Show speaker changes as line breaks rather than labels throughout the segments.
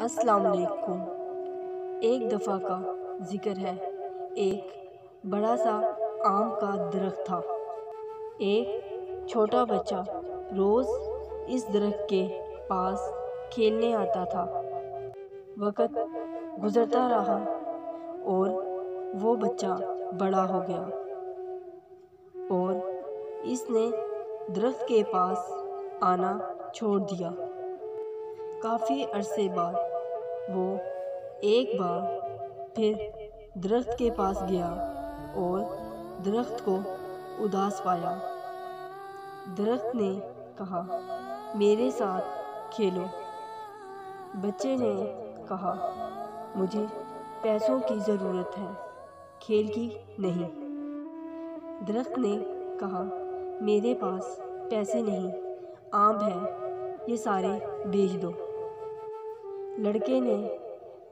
السلام علیکم۔ ایک دفعہ کا ذکر ہے، ایک بڑا سا آم کا درخت تھا۔ ایک چھوٹا بچہ روز اس درخت کے پاس کھیلنے آتا تھا۔ وقت گزرتا رہا اور وہ بچہ بڑا ہو گیا اور اس نے درخت کے پاس آنا چھوڑ دیا۔ کافی عرصے بعد وہ ایک بار پھر درخت کے پاس گیا اور درخت کو اداس پایا۔ درخت نے کہا، میرے ساتھ کھیلو۔ بچے نے کہا، مجھے پیسوں کی ضرورت ہے، کھیل کی نہیں۔ درخت نے کہا، میرے پاس پیسے نہیں، آم ہے، یہ سارے بیچ دو۔ لڑکے نے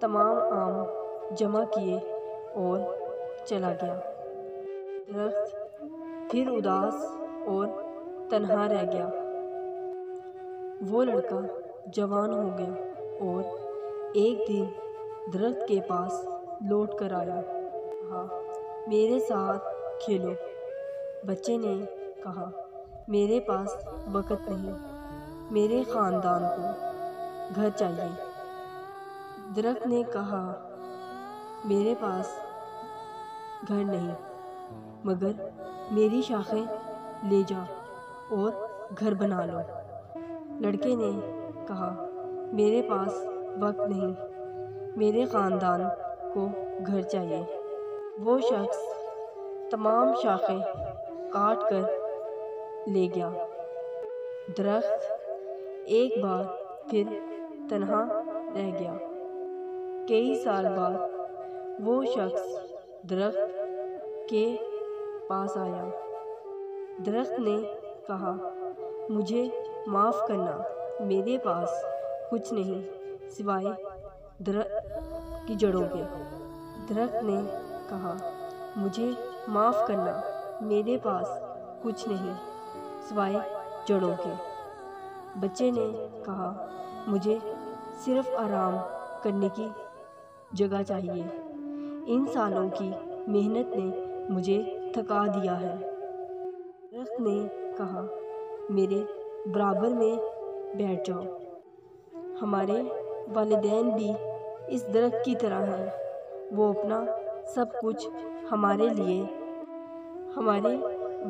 تمام آم جمع کیے اور چلا گیا۔ درخت پھر اداس اور تنہا رہ گیا۔ وہ لڑکا جوان ہو گیا اور ایک دن درخت کے پاس لوٹ کر آیا۔ کہا، میرے ساتھ کھیلو۔ بچے نے کہا، میرے پاس وقت نہیں، میرے خاندان کو گھر چاہیے۔ درخت نے کہا، میرے پاس گھر نہیں، مگر میری شاخیں لے جا اور گھر بنا لو۔ لڑکے نے کہا، میرے پاس وقت نہیں، میرے خاندان کو گھر چاہیے۔ وہ شخص تمام شاخیں کاٹ کر لے گیا۔ درخت ایک بار پھر تنہا رہ گیا۔ کئی سال بعد وہ شخص درخت کے پاس آیا۔ درخت نے کہا، مجھے معاف کرنا، میرے پاس کچھ نہیں سوائے درخت کی جڑوں کے۔ درخت نے کہا، مجھے معاف کرنا، میرے پاس کچھ نہیں سوائے جڑوں کے۔ بچے نے کہا، مجھے صرف آرام کرنے کی جگہ چاہیے، ان سالوں کی محنت نے مجھے تھکا دیا ہے۔ درخت نے کہا، میرے برابر میں بیٹھ جاؤ۔ ہمارے والدین بھی اس درخت کی طرح ہیں، وہ اپنا سب کچھ ہمارے لیے۔ ہمارے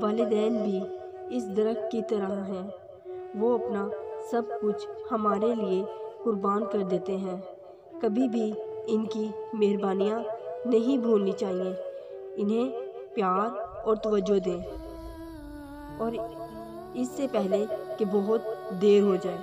والدین بھی اس درخت کی طرح ہیں، وہ اپنا سب کچھ ہمارے لیے قربان کر دیتے ہیں۔ کبھی بھی ان کی مہربانیاں نہیں بھولنی چاہیے، انہیں پیار اور توجہ دیں، اور اس سے پہلے کہ بہت دیر ہو جائے۔